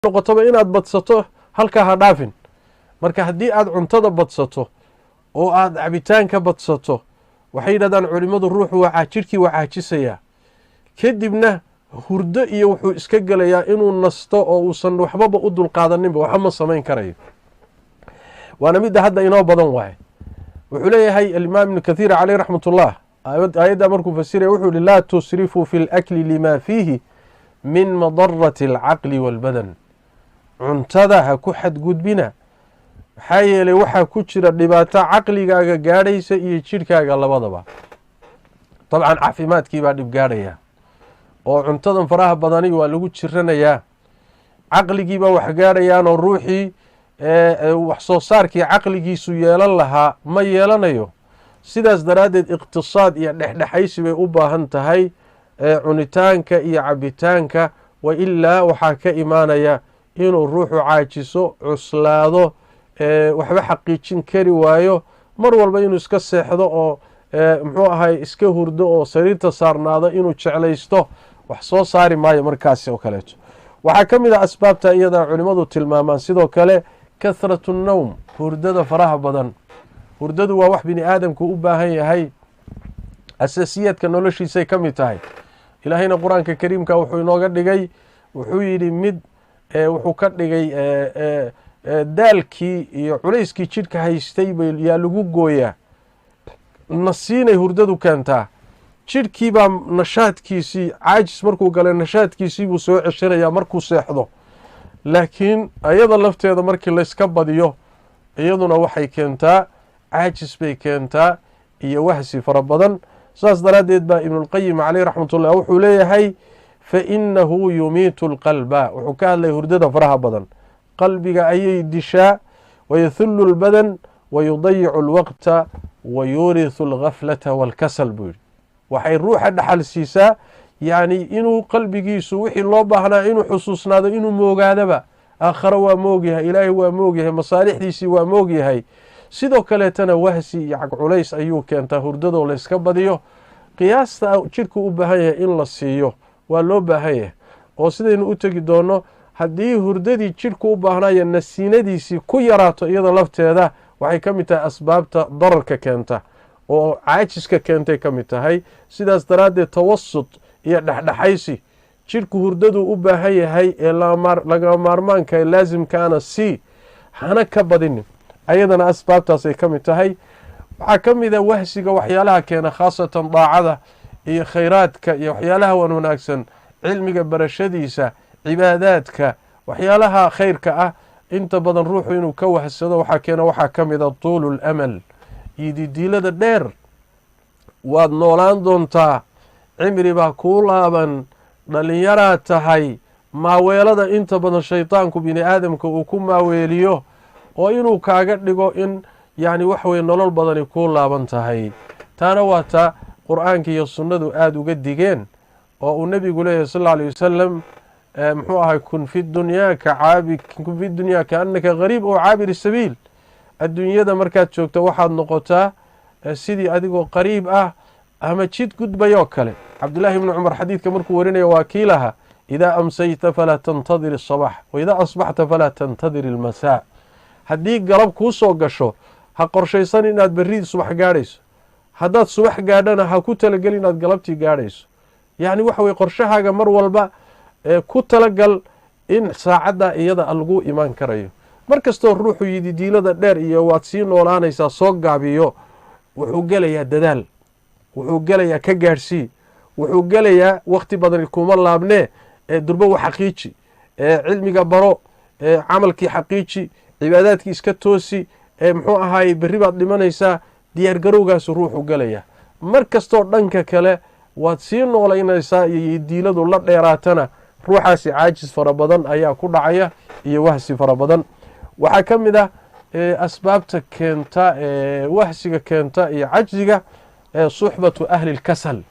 noqotoba inaad badsato halkaa ha dhaafin. marka haddii aad cuntada badsato oo aad cabitaanka badsato waxay yidhahdaan culimmadu ruuxu jirhkii waa caajisayaa, kadibna hurdo iyo wuxuu iska gelayaa inuu nasto oo uusan waxbaba u dulqaadaninba, waxba ma samayn karayo. waana midda hadda inoo badan waaye. wuxuu leeyahay alimaam ibnu kathiir caleyh raxmatullah aayaddaa markuu fasiraya wuxuu yihi laa tusrifuu fi lakli lima fiihi min madarati alcaqli waalbadan. cuntada ha ku xadgudbina, maxaa yeelay waxaa ku jira dhibaato caqligaaga gaadhaysa iyo jidhkaaga labadaba. dabcan caafimaadkii baa dhib gaadhaya oo cuntadan faraha badani waa lagu jiranayaa, caqligii baa wax gaadhayaanoo ruuxii wax soo saarkii caqligiisu yeelan lahaa ma yeelanayo. sidaas daraaddeed iqtisaad iyo dhexdhexaysi bay u baahan tahay cunitaanka iyo cabitaanka, wa ilaa waxaa ka imaanaya inuu ruuxu caajiso, cuslaado, waxba xaqiijin kari waayo, mar walba inuu iska seexdo oo muxuu ahay iska hurdo oo sariirta saarnaado inuu jeclaysto, wax soo saari maayo markaasi oo kaleeto. waxaa ka mid ah asbaabta iyadaa culimmadu tilmaamaan sidoo kale kathratu nnowm, hurdada faraha badan. hurdadu waa wax bini aadamku u baahan yahay, asaasiyaadka noloshiisay ka mid tahay. ilaahayna qur-aanka kariimka wuxuu inooga dhigay, wuxuu yidhi mid wuxuu ka dhigay daalkii iyo culayskii jidhka haystay yaa lagu gooyaa, nasiinay hurdadu keentaa. jidhkii baa nashaadkiisii caajis markuu galay nashaadkiisii buu soo ceshanayaa markuu seexdo. laakiin ayada lafteeda markii layska badiyo iyaduna waxay keentaa caajis bay keentaa iyo wahsi fara badan. saas daraaddeed baa ibnulqayim caleyh raxmatullah wuxuu leeyahay fainahu yumiitu lqalba. wuxuu ka hadlay hurdada faraha badan, qalbiga ayay dishaa, wayahullu lbadan wayudayicu lwaqta wayurisu algaflata waalkasal buu yidhi. waxay ruuxa dhaxal siisaa yacni inuu qalbigiisu wixii loo baahnaa inuu xusuusnaado, inuu moogaadaba. aakharo waa moogyahay, ilaahay waa moogyahay, masaalixdiisii waa moogyahay. sidoo kaleetana wahsi iyo cagculays ayuu keentaa hurdadoo layska badiyo. qiyaasta jidhku u baahan yahay in la siiyo waa loo baahan yahay, oo sidaynu u tegi doonno haddii hurdadii jidhku u baahnaayo nasiinadiisii ku yaraato iyada lafteeda waxay ka mid tahay asbaabta dararka keenta oo caajiska keentay ka mid tahay. sidaas daraaddeed tawasut iyo dhexdhexaysi jidhku hurdaduu u baahan yahay ee laga maarmaanka ee laasimkaana sii, hana ka badinin. ayadana asbaabtaasay ka mid tahay. waxaa ka mid a wahsiga waxyaalaha keena, khaasatan daacada iyo khayraadka iyo waxyaalaha wan wanaagsan, cilmiga barashadiisa, cibaadaadka, waxyaalaha khayrka ah inta badan ruuxu inuu ka wahsado waxaa ka mid a tuulu lamal iyo didiilada dheer. waad noolaan doontaa, cimri baa kuu laaban, dhallinyaraad tahay. maaweelada inta badan shaydaanku bini aadamka uu ku maaweeliyo oo inuu kaaga dhigo in yacni wax weye nolol badani kuu laaban tahay. taana waa taa qur-aanka iyo sunnadu aada uga digeen oo uu nebigu leeyahay sal alla alay wasalam muxuu ahay kun fi dunyaa kaannaka gariib oo caabiri sabiil. adduunyada markaad joogto waxaad noqotaa sidii adigoo qariib ah ama jid gudbayoo kale. cabdullaahi ibnu cumar xadiidka markuu warinaya waa kii lahaa idaa amsayta falaa tantadir asabax waidaa asbaxta falaa tantadir almasaa. haddii galab kuu soo gasho ha qorshaysan inaad berridii subax gaadhayso, haddaad subax gaadhana ha ku talagelin inaad galabtii gaadhayso. yacni waxa weye qorshahaaga mar walba ku talagal in saacaddaa iyada lagu imaan karayo. mar kastoo ruuxu yidi diilada dheer iyo waad sii noolaanaysaa soo gaabiyo, wuxuu gelayaa dadaal, wuxuu gelayaa ka gaadhsii, wuxuu gelayaa wakhti badan kuma laabnee durbo wa xaqiiji, cilmiga baro, camalkii xaqiiji, cibaadaadkii iska toosi, muxuu ahaayey berri baad dhimanaysaa. diyaargarowgaasu ruuxu gelayaa. mar kastoo dhanka kale waad sii noolaynaysaa iyo diiladu la dheeraatana ruuxaasi caajis fara badan ayaa ku dhacaya iyo wahsi fara badan. waxaa ka mid ah asbaabta keenta wahsiga keenta iyo cajziga suxbatu ahli lkasal.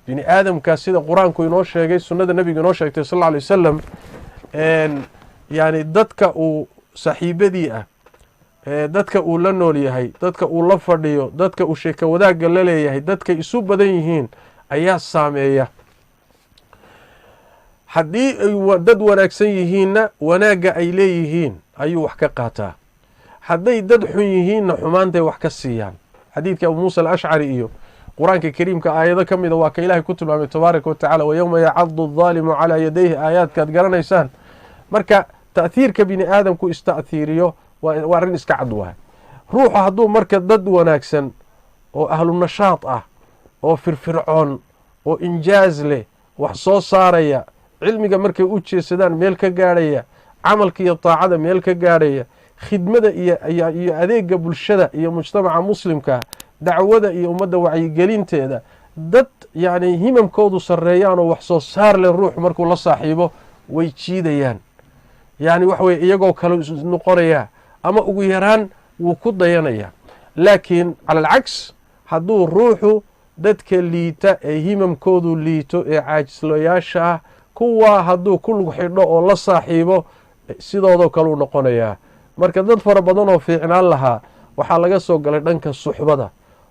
bini aadamka sida qur-aanku inoo sheegay, sunnada nebiga inoo sheegtay sal alla alay wasalam, yani dadka uu saaxiibadii ah, dadka uu la nool yahay, dadka uu la fadhiyo, dadka uu sheeko wadaagga la leeyahay, dadkay isu badan yihiin ayaa saameeya. haddii ay dad wanaagsan yihiinna wanaagga ay leeyihiin ayuu wax ka qaataa, hadday dad xun yihiinna xumaantay wax ka siiyaan. xadiidka abu muusa alashcari iyo qur-aanka kariimka aayado ka mida waa ka ilaahay ku tilmaamay tabaaraka wa tacala wayowma yacadu aldaalimu calaa yadayhi aayaadkaad garanaysaan. marka ta'hiirka bini aadamku ista'hiiriyo waa arrin iska cad waay. ruuxa hadduu marka dad wanaagsan oo ahlu nashaad ah oo firfircoon oo injaaz leh wax soo saaraya, cilmiga markay u jeesadaan meel ka gaadhaya, camalka iyo taacada meel ka gaadhaya, khidmada iyo adeega bulshada iyo mujtamaca muslimka, dacwada iyo ummadda wacyigelinteeda, dad yacni himamkoodu sarreeyaan oo wax soo saar leh ruuxu markuu la saaxiibo way jiidayaan. yacni waxa weye iyagoo kale noqonayaa ama ugu yaraan wuu ku dayanayaa. laakiin cala alcaks hadduu ruuxu dadka liita ee himamkoodu liito ee caajislayaasha ah kuwaa hadduu ku lug xidho oo la saaxiibo sidoodoo kaleu noqonayaa. marka dad fara badan oo fiicnaan lahaa waxaa laga soo galay dhanka suxbada,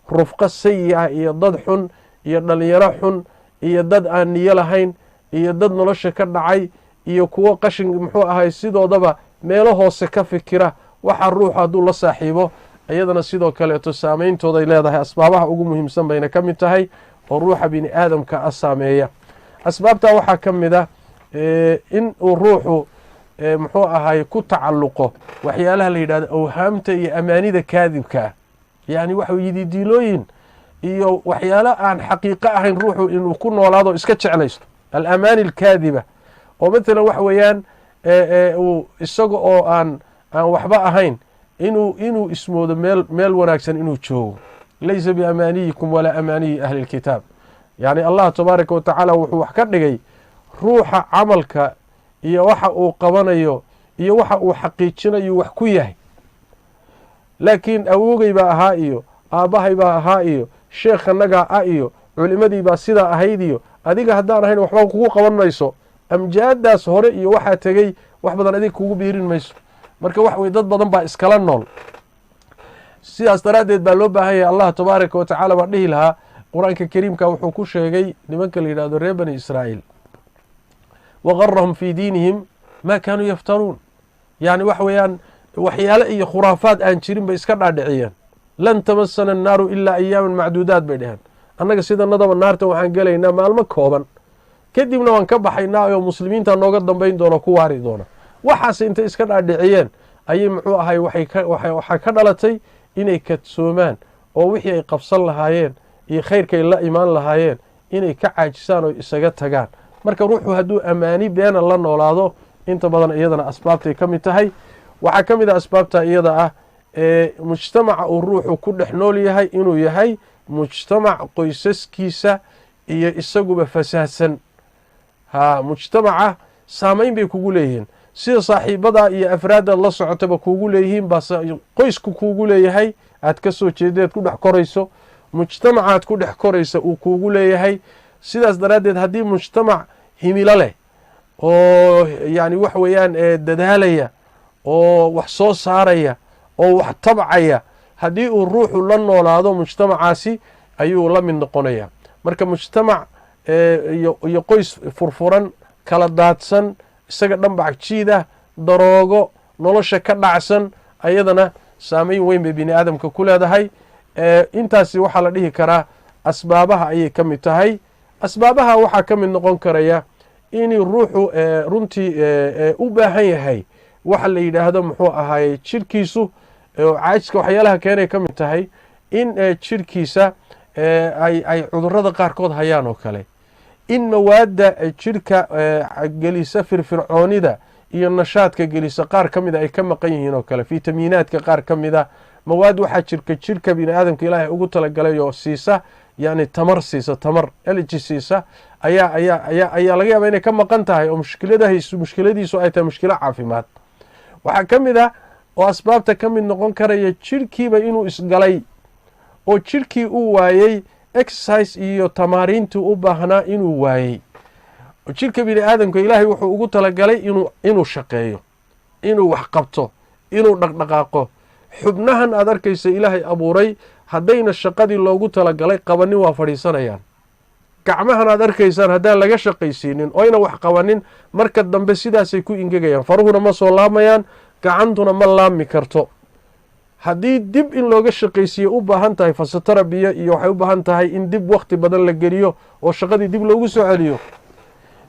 rufqo sayi ah iyo dad xun iyo dhallinyaro xun iyo dad aan niyo lahayn iyo dad nolosha ka dhacay iyo kuwo qashin muxuu ahay sidoodaba meelo hoose ka fikira. waxaa ruuxu hadduu la saaxiibo iyadana sidoo kaleeto saameyntooday leedahay. asbaabaha ugu muhiimsan bayna ka mid tahay oo ruuxa bini aadamka a saameeya. asbaabtaa waxaa ka mid ah in uu ruuxu muxuu ahay ku tacalluqo waxyaalaha la yidhahdo awhaamta iyo amaanida kaadibka ah. yacni waxa yididiilooyin iyo waxyaalo aan xaqiiqo ahayn ruuxu inuu ku noolaado iska jeclaysto, alamaani alkaadiba. oo maalan waxa weeyaan isaga oo aan waxba ahayn inuu ismoodo meel wanaagsan inuu joogo. laysa biamaaniyikum walaa amaaniyi ahli lkitaab. yacni allah tabaaraka wa tacaala wuxuu wax ka dhigay ruuxa camalka iyo waxa uu qabanayo iyo waxa uu xaqiijinayo wax ku yahay. laakiin awogay baa ahaa iyo aabbahay baa ahaa iyo sheekhanagaa ah iyo culimadii baa sidaa ahayd iyo adiga haddaan ahayn waxba kugu qaban mayso. amjaadaas hore iyo waxaa tegey wax badan adiga kugu biirin mayso. marka wax weye dad badan baa iskala nool. sidaas daraaddeed baa loo baahanya allah tabaaraka wa tacaala baa dhihi lahaa qur-aanka kariimka wuxuu ku sheegay nimanka la yidhahdo reer bani israa'iil waqarahum fii diinihim maa kaanuu yaftanuun. yacni waxa weeyaan waxyaale iyo khuraafaad aan jirin bay iska dhaadhiciyeen. lan tamasana annaaru ilaa ayaaman macduudaad bay dheheen. annaga sidanadaba naarta waxaan gelaynaa maalmo kooban kadibna waan ka baxaynaa oo muslimiinta nooga dambayn doona ku waari doona. waxaase intay iska dhaadhiciyeen ayay muxuu ahay waxaa ka dhalatay inay kadsoomaan oo wixii ay qabsan lahaayeen iyo khayrkay la imaan lahaayeen inay ka caajisaan oo isaga tagaan. marka ruuxu hadduu ammaani beena la noolaado inta badan iyadana asbaabtay ka mid tahay. waxaa ka mid ah asbaabta iyada ah mujtamaca uu ruuxu ku dhex nool yahay inuu yahay mujtamac qoysaskiisa iyo isaguba fasaadsan. mujtamaca saamayn bay kugu leeyihiin sida saaxiibadaa iyo afraadaad la socotaba kuugu leeyihiin baa qoysku kuugu leeyahay aad ka soo jeedeed ku dhex korayso, mujtamacaad ku dhex koraysa uu kuugu leeyahay. sidaas daraaddeed haddii mujtamac himilo leh oo yacni wax weeyaan dadaalaya oo wax soo saaraya oo wax tabcaya haddii uu ruuxu la noolaado mujtamacaasi ayuu la mid noqonaya. marka mujtamac iyo qoys furfuran kala daadsan isaga dhanbac jiida daroogo nolosha ka dhacsan ayadana saameyn weyn bay bini aadamka ku leedahay. intaasi waxaa la dhihi karaa asbaabaha ayay ka mid tahay. asbaabaha waxaa ka mid noqon karaya in ruuxu runtii u baahan yahay waxa la yidhaahdo muxuu ahaayey jirhkiisu caajiska waxyaalaha keenay ka mid tahay in jirhkiisa ay cudurrada qaarkood hayaan oo kale, in mawaadda jirhka gelisa firfircoonida iyo nashaadka gelisa qaar ka mida ay ka maqan yihiin oo kale, fitamiinaadka qaar ka mida mawaad waxaa jirka bini aadamka ilaahay ugu talagalay oo siisa yani tamar siisa, tamar energy siisa ayaa laga yaabaa inay ka maqan tahay oo mushkiladiisu ay tahay mushkilo caafimaad. waxaa ka mid ah oo asbaabta ka mid noqon karaya jirhkiiba inuu isgalay oo jirhkii uu waayey exercise iyo tamaariintii u baahnaa inuu waayey. jirhka bini aadamka ilaahay wuxuu ugu talagalay inuu shaqeeyo, inuu wax qabto, inuu dhaqdhaqaaqo. xubnahan aad arkaysa ilaahay abuuray haddayna shaqadii loogu talagalay qabanin waa fadhiisanayaan. gacmahan aad arkaysaan haddaan laga shaqaysiinin oyna wax qabanin marka dambe sidaasay ku ingegayaan, faruhuna ma soo laamayaan, gacantuna ma laami karto. haddii dib in looga shaqaysiiyo u baahan tahay fasatarabiya iyo waxay u baahan tahay in dib wakti badan la geliyo oo shaqadii dib loogu soo celiyo.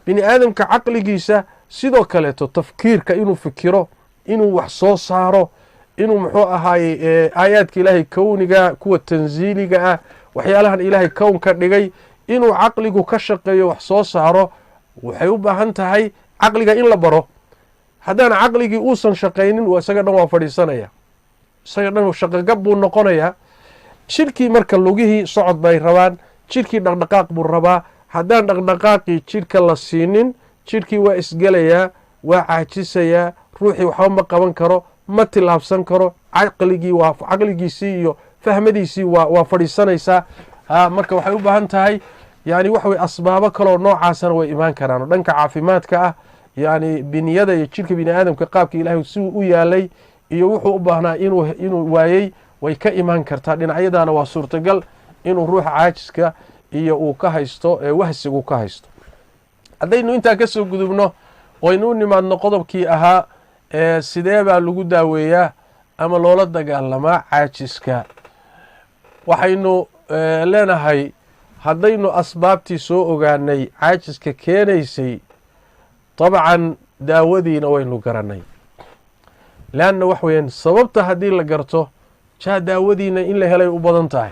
bini aadamka caqligiisa sidoo kaleeto tafkiirka inuu fikiro, inuu wax soo saaro, inuu muxuu ahaayey aayaadka ilaahay kowniga kuwa tansiiliga ah waxyaalahan ilaahay kown ka dhigay inuu caqligu ka shaqeeyo wax soo saaro waxay u baahan tahay caqliga in la baro. haddaan caqligii uusan shaqaynin isaga dhan waa fadhiisanaya, isaga dhan shaqagab buu noqonayaa. jidhkii marka lugihii socod bay rabaan, jidhkii dhaqdhaqaaq buu rabaa. haddaan dhaqdhaqaaqii jidhka la siinin jidhkii waa isgelayaa, waa caajisayaa, ruuxii waxba ma qaban karo, ma tilaabsan karo, caqligiisii iyo fahmadiisii waa fadhiisanaysaa. marka waxay u baahan tahay yani waxa wey asbaabo kaleo noocaasana way imaan karaan oo dhanka caafimaadka ah, yani biniyada iyo jidhka bini aadamka qaabka ilaahay si u yaalay iyo wuxuu u baahnaa inuu waayey way ka imaan kartaa. dhinacyadaana waa suurtagal inuu ruuxa caajiska iyo uu ka haysto wahsigu ka haysto. haddaynu intaa ka soo gudubno oynu u nimaadno qodobkii ahaa sidee baa lagu daaweeyaa ama loola dagaalamaa caajiska, waxaynu leenahay haddaynu asbaabtii soo ogaanay caajiska keenaysay dabcan daawadiina waynu garanay. leanna wax weeyaan sababta haddii la garto daawadiina in la helay u badan tahay.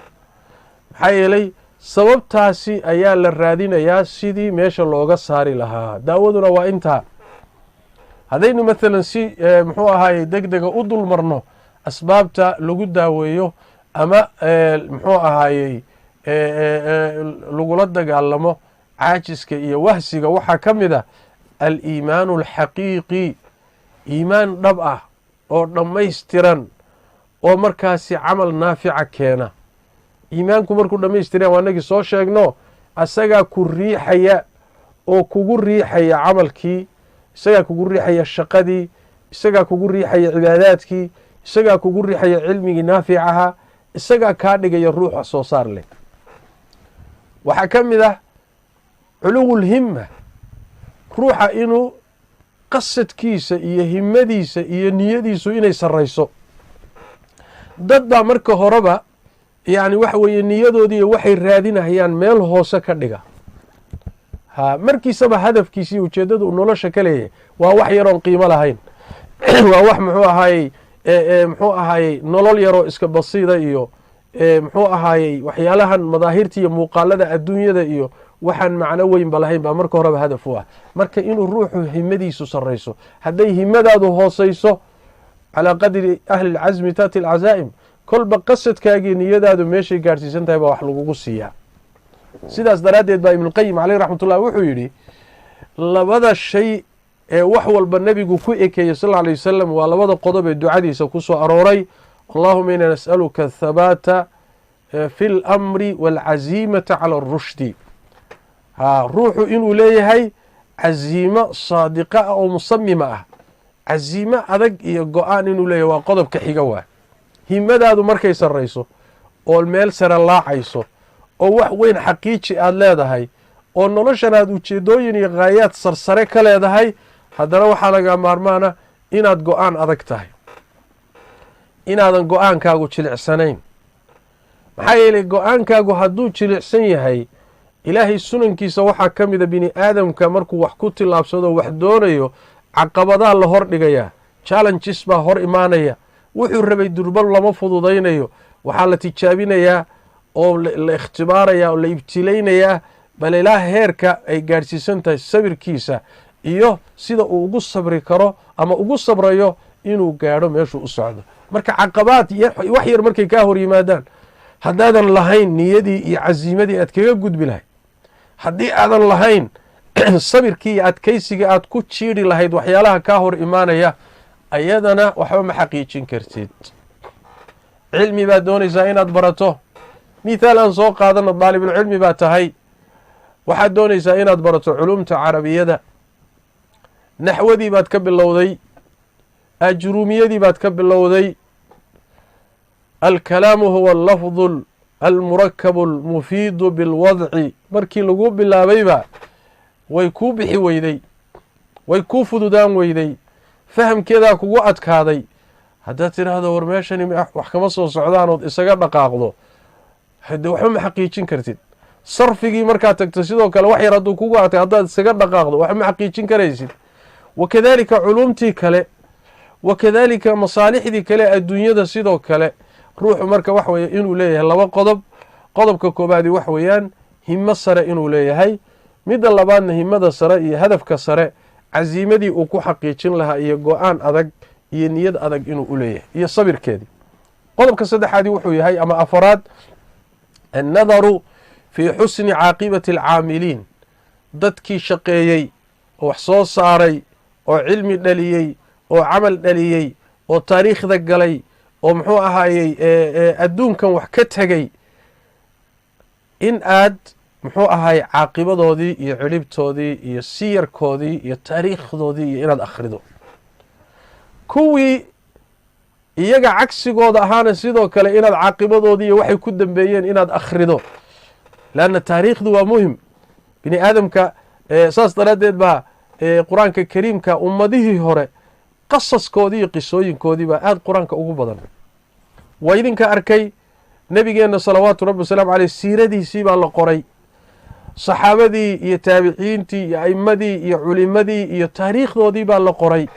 maxaa yeelay sababtaasi ayaa la raadinayaa sidii meesha looga saari lahaa. daawaduna waa intaa. haddaynu maalan si muxuu ahaayey deg dega u dul marno asbaabta lagu daaweeyo ama muxuu ahaayey lagula dagaalamo caajiska iyo wahsiga, waxaa ka mid a aliimaanu alxaqiiqi, iimaan dhab ah oo dhammaystiran oo markaasi camal naafica keena. iimaanku markuu dhammaystiran waa inagii soo sheegno asagaa ku riixaya oo kugu riixaya camalkii, isagaa kugu riixaya shaqadii, isagaa kugu riixaya cibaadaadkii, isagaa kugu riixaya cilmigii naaficaha, isagaa kaa dhigaya ruuxa soo saar leh. waxaa ka mid ah culuwulhimma, ruuxa inuu qasadkiisa iyo himmadiisa iyo niyadiisu inay sarrayso. dad baa marka horeba yani waxa weeye niyadoodii waxay raadinayaan meel hoose ka dhiga. markiisaba hadafkiisii ujeeddada uu nolosha ka leeyahay waa wax yaroon qiimo lahayn waa wax muxuu ahaayey nolol yaroo iska basiida iyo muxuu ahaayey waxyaalahan madaahirta iyo muuqaalada adduunyada iyo waxaan macno weynba lahayn baa marka horeba hadaf u ah. marka inuu ruuxu himadiisu sarrayso, hadday himadaadu hoosayso calaa qadri ahli lcasmi taati alcazaa'im, kolba qasadkaagii niyadaadu meeshay gaadhsiisan tahay baa wax lagugu siiyaa. sidaas daraaddeed baa ibnuqayim caleyh raxmatullah wuxuu yidhi labada shay ee wax walba nebigu ku ekeeyey sal lla alay wasalam waa labada qodob ee ducadiisa ku soo arooray. allahuma inaa nas'aluka athabaata fi اlamri wاlcaziimata cala اrushdi. ruuxu inuu leeyahay caziimo saadiqa ah oo musamima ah, caziimo adag iyo go-aan inuu leeyahay waa qodobka xiga waa. himadaadu markay sarrayso oo meel sare laacayso oo wax weyn xaqiiji aad leedahay oo noloshan aad ujeedooyin iyo gaayaad sarsare ka leedahay, haddana waxaa laga maarmaana inaad go-aan adag tahay, inaadan go-aankaagu jilicsanayn. maxaa yeelay go-aankaagu hadduu jilicsan yahay ilaahay sunankiisa waxaa ka mida bini aadamka markuu wax ku tillaabsado wax doonayo caqabadaa la hor dhigayaa, challenges baa hor imaanaya, wuxuu rabay durbal lama fududaynayo, waxaa la tijaabinayaa oo la ikhtibaaraya oo la ibtilaynayaa bal ilaa heerka ay gaadhsiisan tahay sabirkiisa iyo sida uu ugu sabri karo ama ugu sabrayo inuu gaadho meeshuu u socdo. marka caqabaad wax yar markay kaa hor yimaadaan haddaadan lahayn niyadii iyo casiimadii aad kaga gudbi lahayd, haddii aadan lahayn sabirkii iyo adkaysigii aad ku jiidhi lahayd waxyaalaha kaa hor imaanaya, ayadana waxba ma xaqiijin kartid. cilmi baad doonaysaa inaad barato, mithaal aan soo qaadano daalibulcilmi baa tahay, waxaad doonaysaa inaad barato culumta carabiyada, naxwadii baad ka bilowday, ajruumiyadii baad ka bilowday, alkalaamu huwa allafdu almurakabu almufiidu bilwadci markii lagu bilaabayba way kuu bixi weyday, way kuu fududaan weyday, fahamkeedaa kugu adkaaday. haddaad tidhaahdo war meeshani wax kama soo socdaan ood isaga dhaqaaqdo hade waxba ma xaqiijin kartid. sarfigii markaad tagto sidoo kale wax yar hadduu kugu adkay haddaad isaga dhaqaaqdo waxba ma xaqiijin karaysid. wakadaalika culumtii kale, wakadaalika masaalixdii kale adduunyada sidoo kale. ruuxu marka wax weeye inuu leeyahay laba qodob. qodobka koobaadi wax weeyaan himo sare inuu leeyahay. midda labaadna himada sare iyo hadafka sare casiimadii uu ku xaqiijin lahaa iyo go-aan adag iyo niyad adag inuu u leeyahay iyo sabirkeedii. qodobka saddexaadi wuxuu yahay ama afaraad annadaru fii xusni caaqibati alcaamiliin. dadkii shaqeeyey oo wax soo saaray oo cilmi dhaliyey oo camal dhaliyey oo taariikhda galay oo muxuu ahaayey adduunkan wax ka tegey in aad muxuu ahaayey caaqibadoodii iyo ciribtoodii iyo siyarkoodii iyo taariikhdoodii iyo inaad akhrido. kuwii iyaga cagsigooda ahaana sidoo kale inaad caaqibadoodii iyo waxay ku dambeeyeen inaad akhrido. leanna taariikhdu waa muhim. bini aadamka saas daraaddeed baa qur-aanka kariimka ummadihii hore qasaskoodii iyo qisooyinkoodii baa aada qur-aanka ugu badan. waa idinka arkay nebigeenna salawaatu rabbi wasalaamu caleyh siiradiisii baa la qoray. saxaabadii iyo taabiciintii iyo a'imadii iyo culimadii iyo taariikhdoodii baa la qoray.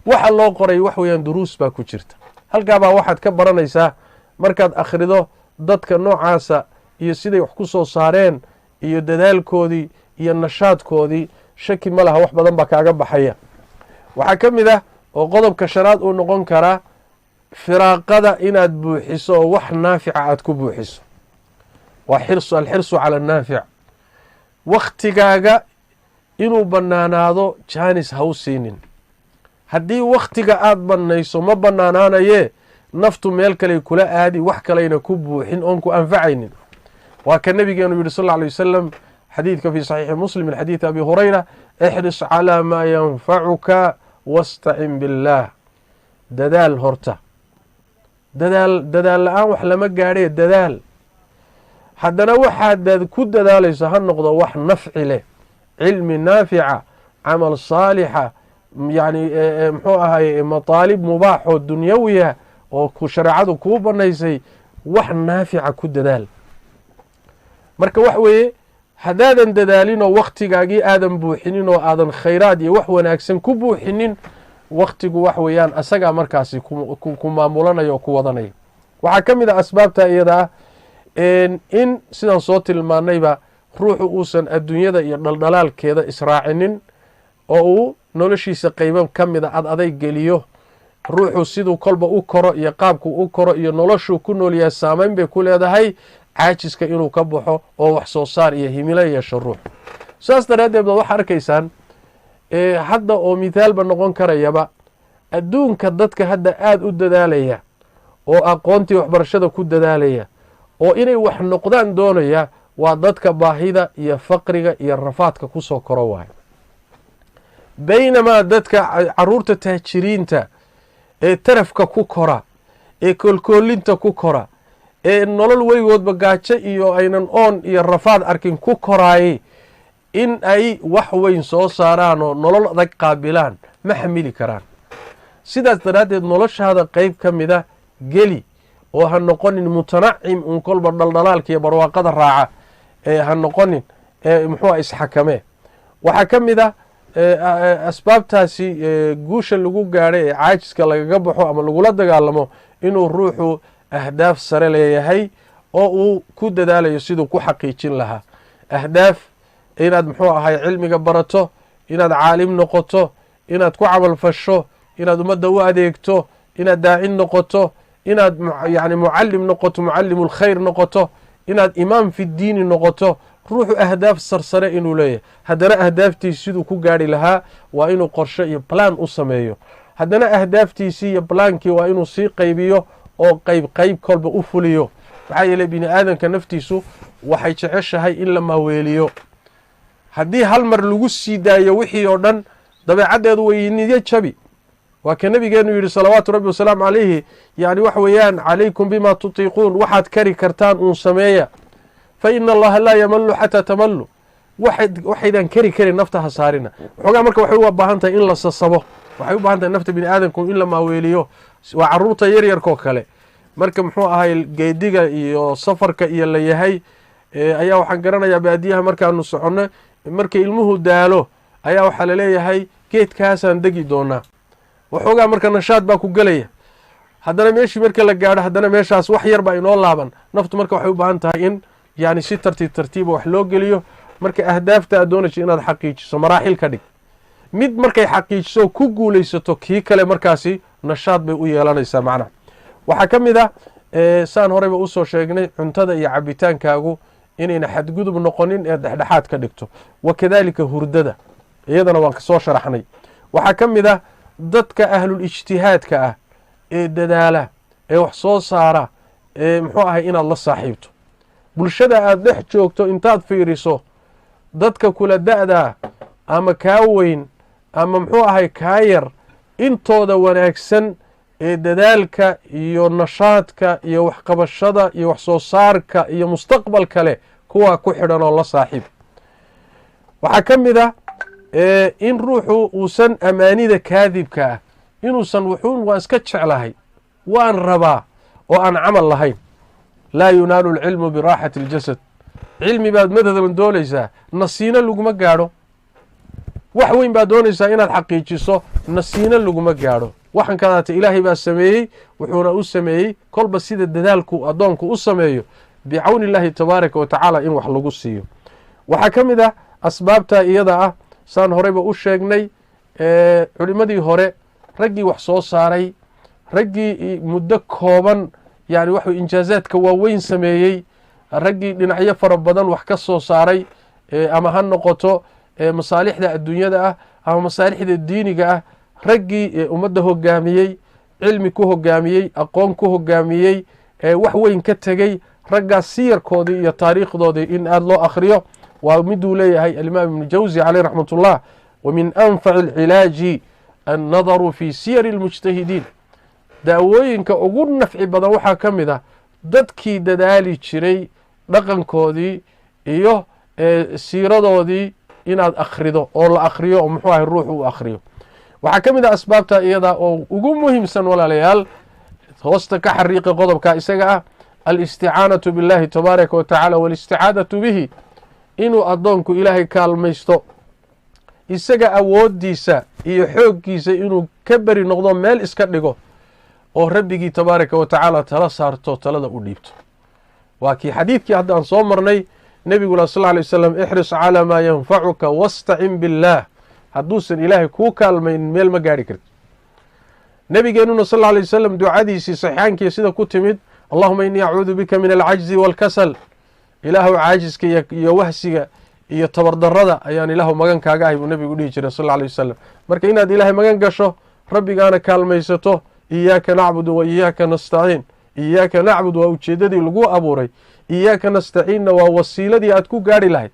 waxa loo qoray wax weeyaan duruus baa ku jirta. halkaabaa waxaad ka baranaysaa markaad akhrido dadka noocaasa iyo siday wax ku soo saareen iyo dadaalkoodii iyo nashaadkoodii. shaki ma laha wax badan baa kaaga baxaya. waxaa ka mid ah oo qodobka shanaad uu noqon karaa firaaqada inaad buuxiso oo wax naafica aad ku buuxiso. waa alxirsu cala annaafic. wakhtigaaga inuu bannaanaado jaanis ha u siinin. haddii wakhtiga aad bannayso ma bannaanaanayee naftu meel kaley kula aadi wax kalayna ku buuxin oon ku anfacaynin. waa ka nabigeenu yidhi sal lla alay wasalam xadiidka fii saxiixi muslim min xadiidi abi hurayra ixris calaa maa yanfacuka wastacin billaah. dadaal horta. dadaal la-aan wax lama gaadhee dadaal. haddana waxaad ku dadaalayso ha noqdo wax nafci leh, cilmi naafica, camal saalixa, yani muxuu ahaye mataalib mubaaxoo dunyawiya oo shareecadu kuu banaysay. wax naafica ku dadaal. marka wax weeye haddaadan dadaalinoo wakhtigaagii aadan buuxinin oo aadan khayraad iyo wax wanaagsan ku buuxinin wakhtigu wax weeyaan asagaa markaasi ku maamulanaya oo ku wadanaya. waxaa ka mid ah asbaabta iyada ah in sidaan soo tilmaanayba ruuxu uusan adduunyada iyo dhaldhalaalkeeda israacinin oo uu noloshiisa qaybo ka mida ad adayg geliyo. ruuxu siduu kolba u koro iyo qaabku u koro iyo noloshuu ku noolyahay saamayn bay ku leedahay caajiska inuu ka baxo oo wax soo saar iyo himilo yeesho ruux. saas daraaddeed baad waxaa arkaysaan hadda oo mithaalba noqon karayaba adduunka dadka hadda aada u dadaalaya oo aqoontii waxbarashada ku dadaalaya oo inay wax noqdaan doonaya waa dadka baahida iyo faqriga iyo rafaadka ku soo koro waayo. baynamaa dadka caruurta taajiriinta ee tarafka ku kora ee koolkoolinta ku kora ee nolol weligoodba gaajo iyo aynan oon iyo rafaad arkin ku koraayey in ay wax weyn soo saaraan oo nolol adag qaabilaan ma xamili karaan. sidaas daraaddeed noloshaada qayb ka mida geli oo ha noqonin mutanacim un kolba dhaldhalaalka iyo barwaaqada raaca ha noqonin muxuua isxakamee. waxaa ka mid ah asbaabtaasi guusha lagu gaadhay ee caajiska lagaga baxo ama lagula dagaalamo inuu ruuxu ahdaaf sare leeyahay oo uu ku dadaalayo siduu ku xaqiijin lahaa. ahdaaf inaad muxuu ahay cilmiga barato, inaad caalim noqoto, inaad ku camal fasho, inaad ummadda u adeegto, inaad daacin noqoto, inaad yani mucalim noqoto, mucalimu lkhayr noqoto, inaad imaam fi diini noqoto. ruuxu ahdaaf sarsare inuu leeyahay. haddana ahdaaftiisi siduu ku gaari lahaa waa inuu qorsho iyo balaan u sameeyo. haddana ahdaaftiisii iyo balaankii waa inuu sii qaybiyo oo qayb kolba u fuliyo. maxaa yeeley bini aadamka naftiisu waxay jeceshahay in la maaweeliyo. haddii hal mar lagu sii daayo wixii oo dhan dabeecaddeedu way niyo jabi وكان نبي يقول صلوات ربي وسلام عليه يعني وحويان عليكم بما تطيقون واحد كري كرتان أنسمية فإن الله لا يمل حتى تملوا واحدا كري نفتها صارنا وحقا مركا وحيوه باهانتا إن لسصبه وحيوه باهانتا نفت بني آدمكم إلا ما ويليوه وعروطة يرير كوكالي marka muxuu ahay geediga iyo safarka iyo la yahay ayaa waxaan garanayaa baadiyaha markaanu socono markay ilmuhu daalo ayaa waxa la leeyahay geedkaasaan degi doonaa waxoogaa marka nashaad baa ku galaya haddana meeshii marka la gaadho haddana meeshaas wax yar baa inoo laaban naftu marka waxay u baahan tahay in yani si tartiib wax loo geliyo marka ahdaafta aad doonayso inaad xaqiijiso maraaxil ka dhig mid markay xaqiijiso ku guulaysato kii kale markaasi nashaad bay u yeelanaysaa macnaha waxaa ka mid ah saan horeyba usoo sheegnay cuntada iyo cabitaankaagu inayna xadgudub noqonin ee dhexdhexaad ka dhigto wakadalika hurdada iyadana waan kasoo sharaxnay waxaa ka mid ah dadka ahlul ijtihaadka ah ee dadaala ee wax soo saara ee muxuu ahay inaad la saaxiibto bulshada aad dhex joogto intaad fiiriso dadka kula da'da ama kaa weyn ama muxuu ahay kaa yar intooda wanaagsan ee dadaalka iyo nashaadka iyo waxqabashada iyo wax soo saarka iyo mustaqbal kale kuwaa ku xidhan oo la saaxiib waxaa ka mid ah in ruuxu uusan amaanida kaadibka ah inuusan wuxuun waan iska jeclahay waan rabaa oo aan camal lahayn laa yunaalu alcilmu biraaxati aljasad cilmi baad madadan doonaysaa nasiino laguma gaadho wax weyn baad doonaysaa inaad xaqiijiso nasiino laguma gaadho waxaan kadaata ilaahay baa sameeyey wuxuuna u sameeyey kolba sida dadaalku addoonku u sameeyo bicawni illaahi tabaaraka wa tacaala in wax lagu siiyo waxaa ka mid ah asbaabta iyada ah saan horeyba u sheegnay culimmadii hore raggii wax soo saaray raggii muddo kooban yani wax injaazaadka waaweyn sameeyey raggii dhinacyo fara badan wax ka soo saaray ama ha noqoto masaalixda adduunyada ah ama masaalixda diiniga ah raggii ummadda hogaamiyey cilmi ku hogaamiyey aqoon ku hogaamiyey wax weyn ka tegey raggaas siyarkoodii iyo taariikhdoodii in aada loo akhriyo waa miduu leeyahay alimaam ibnu jawzi caleyh raxmat ullah wamin anfaci alcilaaji annadaru fii siyari almujtahidiin daawooyinka ugu nafci badan waxaa ka mid ah dadkii dadaali jiray dhaqankoodii iyo siiradoodii inaad akhrido oo la akhriyo oo muxuu ahay ruux u akhriyo waxaa ka mid ah asbaabta iyada oo ugu muhiimsan walaalayaal hoosta ka xariiqi qodobka isaga ah alisticaanatu biاllahi tabaaraka wa tacaala walisticaadatu bihi inuu addoonku ilaahay kaalmaysto isaga awooddiisa iyo xooggiisa inuu ka beri noqdo meel iska dhigo oo rabbigii tabaaraka wa tacaala tala saarto talada u dhiibto waa kii xadiidkii hadda aan soo marnay nebigula sal lla alay wasalam ixris calaa maa yanfacuka wastacin biاllaah hadduusan ilaahay kuu kaalmaynin meel ma gaadhi karti nebigeenuna sal lla alay wasalam ducadiisii saxiixaankiiya sida ku timid allahuma innii acuudu bika min alcajzi waalkasal ilaahu caajiska iyo wahsiga iyo tabardarada ayaan ilaahu magan kaaga ahay buu nebigu dhihi jiray sal lla alay wasalam marka inaad ilaahay magan gasho rabbigaana kaalmaysato iyaaka nacbudu wa iyaaka nastaciin iyaaka nacbud waa ujeeddadii lagu abuuray iyaaka nastaciinna waa wasiiladii aad ku gaadhi lahayd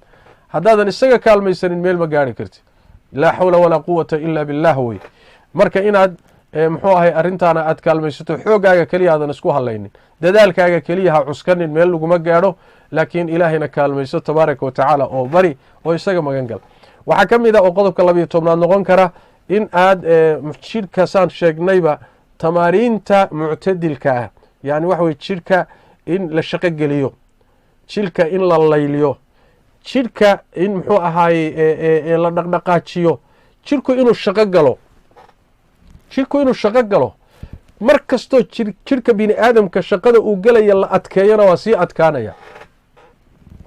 haddaadan isaga kaalmaysanin meel ma gaadhi karti laa xawla walaa quwata ila billah wey marka inaad muxuu ahay arrintaana aad kaalmaysato xoogaaga keliya aadan isku hadlaynin dadaalkaaga keliya ha cuskanin meel laguma gaadho laakiin ilaahayna kaalmayso tabaaraka wa tacaala oo bari oo isaga magan gal waxaa ka mid ah oo qodobka 12 noqon kara in aad jidhka saan sheegnayba tamaariinta muctadilka ah yani waxa weye jidhka in la shaqo geliyo jidhka in la layliyo jidhka in muxuu ahaaye la dhaqdhaqaajiyo jidhku inuu shaqo galo jidhku inuu shaqo galo mar kastoo jidhka bini aadamka shaqada uu gelaya la adkeeyana waa sii adkaanaya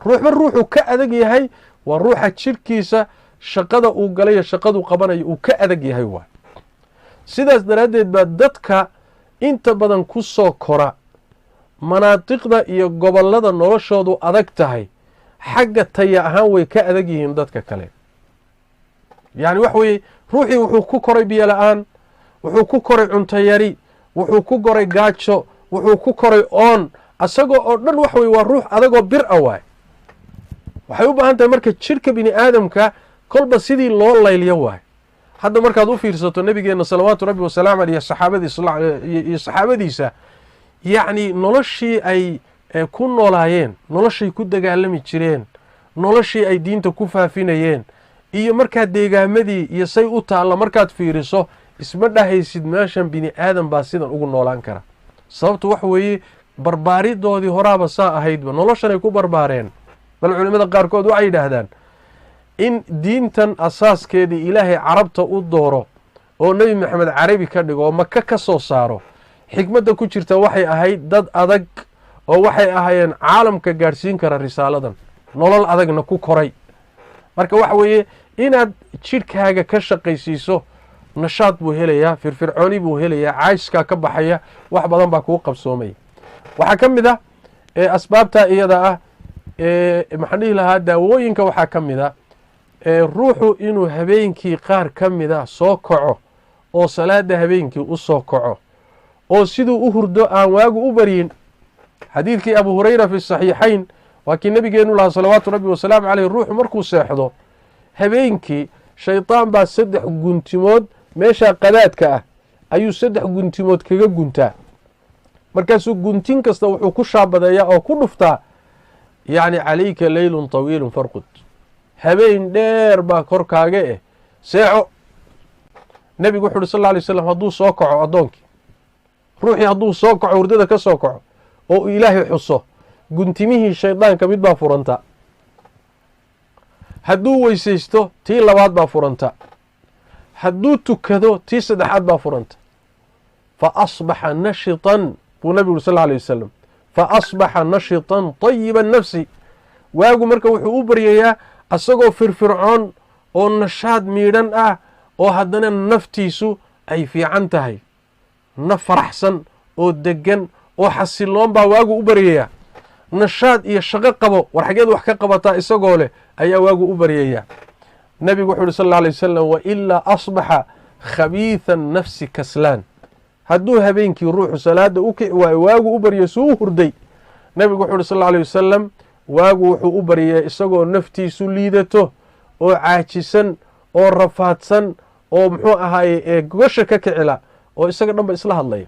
ruuxba ruuxuu ka adag yahay waa ruuxa jidhkiisa shaqada uu galayo shaqadu qabanayo uu ka adag yahay waay sidaas daraaddeed baa dadka inta badan ku soo kora manaadiqda iyo gobollada noloshoodu adag tahay xagga taya ahaan way ka adag yihiin dadka kale yani wax weeye ruuxii wuxuu ku koray biyo la-aan wuxuu ku koray cunto yari wuxuu ku koray gaajo wuxuu ku koray oon asagoo oo dhan wax weye waa ruux adagoo bir a waay waxay u baahan tahay marka jidhka bini aadamka kolba sidii loo layliyo waay hadda markaad u fiirsato nabigeena salawaatu rabbi wasalaamu alayhi saxaabadiisa yacni noloshii ay ku noolaayeen, noloshay ku dagaalami jireen, noloshii ay diinta ku faafinayeen, iyo markaad deegaamadii iyo say u taalla markaad fiiriso isma dhahaysid meeshan bini aadan baa sidan ugu noolaan kara. sababtu wax weeye barbaaridoodii horaaba saa ahaydba, noloshanay ku barbaareen. bal culimmada qaarkood waxay yidhaahdaan in diintan asaaskeedii ilaahay carabta u dooro oo nebi maxamed carabi ka dhigo oo maka ka soo saaro, xikmadda ku jirta waxay ahayd dad adag oo waxay ahaayeen caalamka gaadhsiin kara risaaladan, nolol adagna ku koray. marka waxa weeye inaad jidhkaaga ka shaqaysiiso, nashaad buu helayaa, firfircooni buu helayaa, caajiskaa ka baxaya, wax badan baa kuu qabsoomaya. waxaa ka mid ah asbaabtaa iyada ah maxaan dhihi lahaa daawooyinka waxaa ka mid a ruuxu inuu habeenkii qaar ka mid a soo kaco oo salaada habeenkii u soo kaco oo siduu u hurdo aan waagu u baryin. xadiidkii abu hurayra fi saxiixayn waa kii nabigeenu lahaa salawaatu rabbi wasalaamu caleyh, ruuxu markuu seexdo habeenkii shaydaan baa 3 guntimood meeshaa qadaadka ah ayuu 3 guntimood kaga guntaa. markaasuu guntin kasta wuxuu ku shaabadeeyaa oo ku dhuftaa yacni calayka leylun tawiilun farqud, habeen dheer baa korkaaga seexo. nebigu wuxu uhi sal lla alay slam hadduu soo kaco addoonkii, ruuxii hadduu soo kaco hurdada ka soo kaco oo uu ilaahay xuso, guntimihii shaydaanka mid baa furanta. hadduu weysaysto tii labaad baa furanta. hadduu tukado tii saddexaad baa furanta. fa asbaxa nashitan buu nabigu uri sal lla alay wasalam, fa asbaxa nashitan tayiba nafsi. waagu marka wuxuu u baryayaa asagoo firfircoon oo nashaad miidhan ah oo haddana naftiisu ay fiican tahay, naf faraxsan oo degan oo xasiloon baa waagu u baryayaa. nashaad iyo shaqo qabo, war xageed wax ka qabataa isagoo leh ayaa waagu u baryayaa. nebigu wuxuu uhi sal alla alay wasalam, wailaa asbaxa khabiitha nafsi kaslaan. hadduu habeenkii ruuxu salaada u kici waayo waagu u baryo suu u hurday, nebigu wuxuu uhi sal alla alay wasalam, waagu wuxuu u baryaa isagoo naftiisu liidato oo caajisan oo rafaadsan oo muxuu ahaaye gogasha ka kicila oo isaga dhanba isla hadlaya.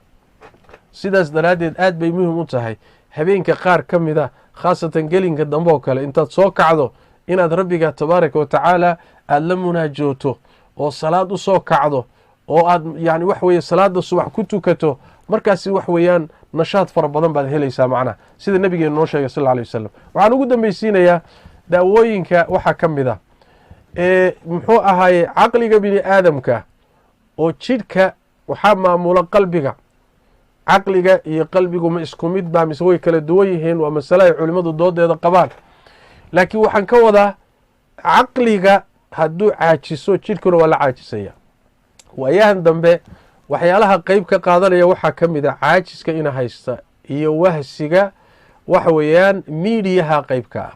sidaas daraaddeed aad bay muhim u tahay habeenka qaar ka mid a, khaasatan gelinka dambe oo kale, intaad soo kacdo inaad rabbiga tabaaraka wa tacaala aada la munaajooto oo salaad u soo kacdo oo aad yani wax weeye salaada subax ku tukato. markaasi wax weeyaan nashaad fara badan baad helaysaa macnaha, sida nabigeenu noo sheegay sal alla alay wasalam. waxaan ugu dambaysiinayaa daawooyinka waxaa ka mid a muxuu ahaaye caqliga bini aadamka oo jidhka waxaa maamula qalbiga. caqliga iyo qalbigu ma isku mid baa mise way kala duwan yihiin? waa masale ay culimmadu doodeeda qabaan. laakiin waxaan ka wadaa caqliga hadduu caajiso jidhkuna waa la caajisaya. waayahan dambe waxyaalaha qeyb ka qaadanaya waxaa ka mid a caajiska ina haysta iyo wahsiga waxa weeyaan miidiyaha qeybka ah.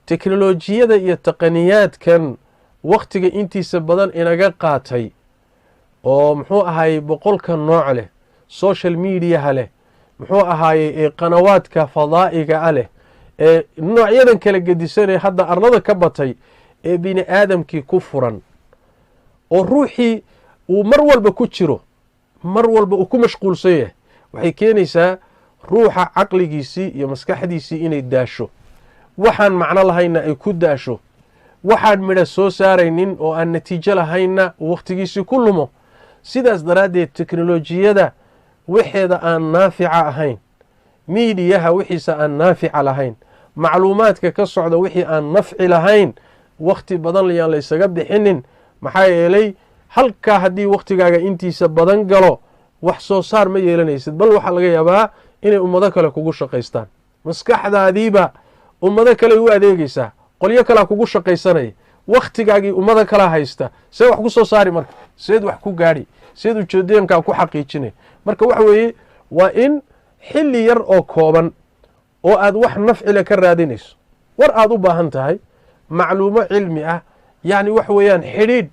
teknolojiyada iyo taqaniyaadkan wakhtiga intiisa badan inaga qaatay oo muxuu ahaayey 100 nooc leh, social mediaha leh, muxuu ahaayey qanawaadka fadaa'iga ah leh, noocyadan kala gedisanee hadda arlada ka batay ee bini aadamkii ku furan oo ruuxii uu mar walba ku jiro, mar walba uu ku mashquulsan yahay, waxay keenaysaa ruuxa caqligiisii iyo maskaxdiisii inay daasho, waxaan macno lahayna ay ku daasho, waxaan midho soo saaraynin oo aan natiijo lahaynna uu wakhtigiisii ku lumo. sidaas daraaddeed teknolojiyada wixeeda aan naafica ahayn, miidiyaha wixiisa aan naafica lahayn, macluumaadka ka socda wixii aan nafci lahayn, wakhti badan yaan la ysaga bixinin. maxaa yeelay halkaa haddii wakhtigaaga intiisa badan galo wax soo saar ma yeelanaysid, bal waxaa laga yaabaa inay ummado kale kugu shaqaystaan. maskaxdaadiiba ummado kale u adeegaysaa, qolyo kalea kugu shaqaysanaya, wakhtigaagii ummado kala haysta. see wax ku soo saari marka? seed wax ku gaadhi? seed ujeedooyinkaa ku xaqiijinay? marka waxa weeye waa in xilli yar oo kooban oo aad wax nafcile ka raadinayso, war aad u baahan tahay, macluumo cilmi ah, yacni wax weeyaan xidhiidh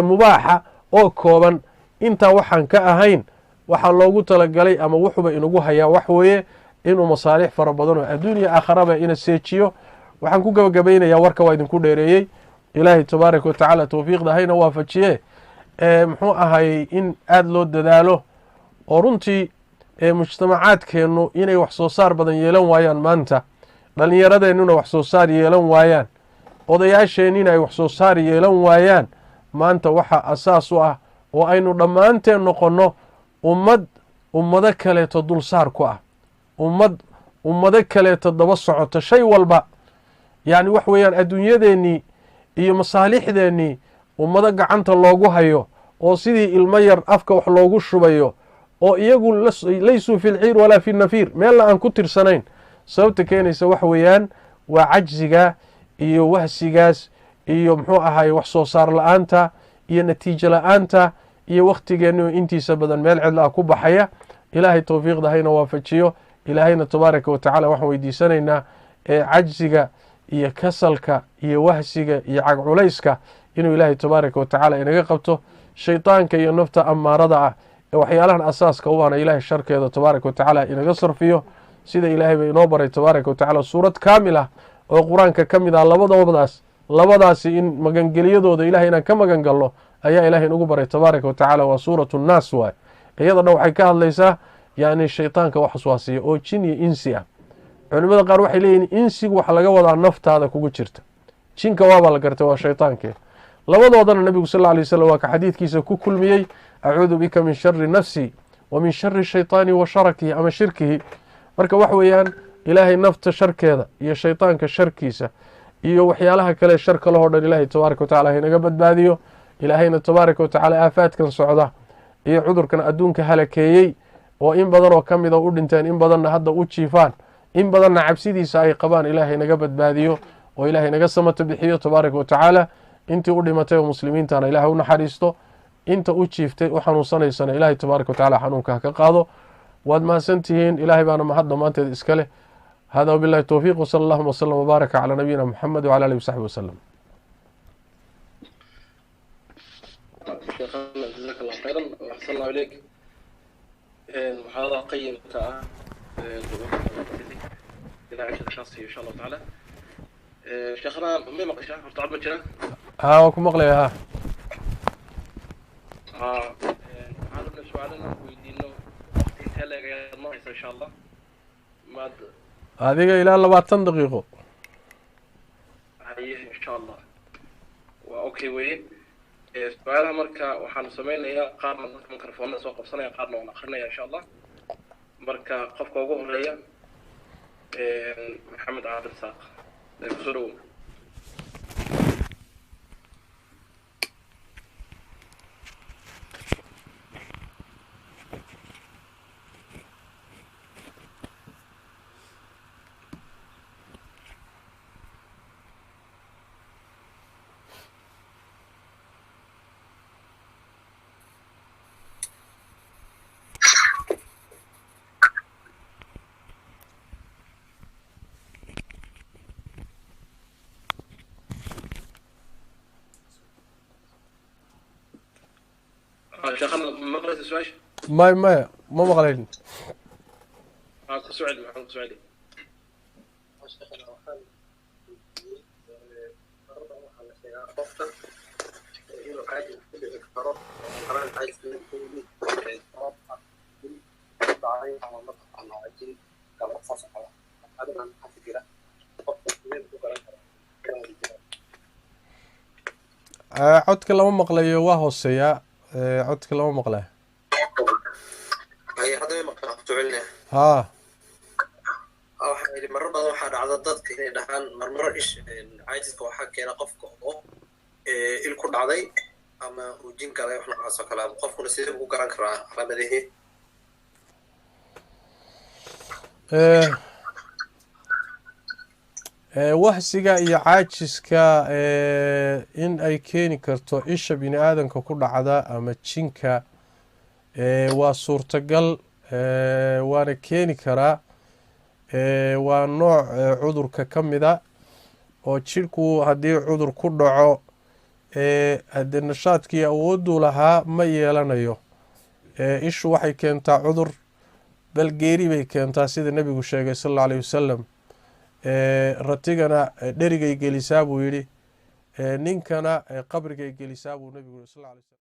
mubaaxa oo kooban, intaa waxaan ka ahayn waxaa loogu talagalay ama wuxuuba inagu hayaa wax weeye inuu masaalix fara badan oo adduuniya aakharaba ina seejiyo. waxaan ku gabagabaynayaa warka waa idinku dheereeyey. ilaahay tabaaraka wa tacaala towfiiqda hayna waafajiye. muxuu ahay in aada loo dadaalo oo runtii mujtamacaadkeennu inay wax soo saar badan yeelan waayaan maanta, dhallinyaradeenuna wax soo saar yeelan waayaan, odayaasheenina ay wax soo saar yeelan waayaan, maanta waxaa asaas u ah oo aynu dhammaanteen noqonno ummado kaleeto dulsaar ku ah, ummado kaleeto daba socoto shay walba. yacni wax weeyaan adduunyadeennii iyo masaalixdeennii ummado gacanta loogu hayo oo sidii ilmo yar afka wax loogu shubayo oo iyagu laysuu fi lciir walaa fi nafiir, meelna aan ku tirsanayn. sababta keenaysa wax weeyaan waa cajziga iyo wahsigaas iyo muxuu ahaye wax soo saar la-aanta iyo natiijo la-aanta iyo wakhtigeennu intiisa badan meel cidla ah ku baxaya. ilaahay towfiiqda hayna waafajiyo. ilaahayna tabaaraka watacaala waxaan weydiisanaynaa cajziga iyo kasalka iyo wahsiga iyo cagculayska inuu ilaahay tabaaraka watacaala inaga qabto. shaydaanka iyo nafta amaarada ah ee waxyaalahan asaaska u ahna ilaahay sharkeeda tabaaraka watacaala inaga sarfiyo, sida ilaahay ba inoo baray tabaaraka watacaala suurad kaamil ah oo qur-aanka ka mid ah labadaasi in magangeliyadooda ilahay inaan ka magan galno ayaa ilaahay inugu baray tabaaraka watacaala. waa suuratu nnaas waay. iyada dhan waxay ka hadlaysaa yani shaydaanka wax waswaasiya oo jin iyo insi ah. culimada qaar waxay leeyihin insigu waxa laga wadaa naftaada kugu jirta, jinka waabaa la gartay waa shaytaankee. labadoodana nabigu sal lla alay wasalam waa ka xadiidkiisa ku kulmiyey acuudu bika min shari nafsi wa min shari shaytaani wa sharakihi ama shirkihi. marka wax weeyaan ilaahay nafta sharkeeda iyo shaytaanka sharkiisa iyo waxyaalaha kale sharka lahoo dhan ilaahay tabaaraka watacala haynaga badbaadiyo. ilaahayna tabaaraka watacaala aafaadkan socda iyo cudurkan adduunka halakeeyey oo in badan oo ka mida u dhinteen, in badanna hadda u jiifaan, in badanna cabsidiisa ay qabaan, ilaahay naga badbaadiyo oo ilaahay naga samato bixiyo tabaaraka watacaala. intii u dhimatay oo muslimiintana ilaahay u naxariisto, inta u jiiftay u xanuunsanaysana ilaahay tabaaraka watacaala xanuunka ha ka qaado. waad mahadsantihiin. ilaahay baana mahad dhammaanteed iska leh. hada wabillahi towfiiq wsala allahuma wslam wbaaraka calaa nabiyina muxamed wcala alihi wasaxbi wasalam. شيخنا جزاك الله خيرا واحسن الله اليك. محاضرة قيمة إلى 10 شخصي إن شاء الله تعالى. شيخنا ما مقشة ارتعب مجنا؟ وكم مقلي ها. هذا سؤالنا ويدينه وقت انتهى ما إن شاء الله. ما هذه إلى 20 دقيقة. هي إن شاء الله. وأوكي وين. سؤالها marka waxaan sameeynaa qaarna dadka mikrofoonada soo qabsanaya qaarna waan akhrinaya insha Allah. marka qofka ugu horeeya maxamed Cabdi Saaq soo شيخنا ما قرأت السؤال؟ ما مقلين. سؤالي محمد سؤالي. codka lama maqlayo waa hooseeyaa. codka lama maqlaa. هي هذا مقطع تعلنا. ها. مرة بعض واحد عدد ضد كذا دحين مرة إيش عايز واحد كنا قفك أو الكل عادي أما وجين كلا إحنا عصا كلام قفك نسيب وكران كرا على بديه. wahsiga iyo caajiska in ay keeni karto isha bini aadanka ku dhacda ama jinka waa suurtagal, waana keeni karaa. waa nooc cudurka ka mida oo jidhku haddii cudur ku dhaco haddii nashaadkii awooduu lahaa ma yeelanayo. ishu waxay keentaa cudur, bal geeri bay keentaa sida nebigu sheegay sal alla alayh wasalam. ratigana dherigay gelisaa buu yidhi, ninkana qabrigay gelisaa buu nebigu yidhi sal alla alay wasalam.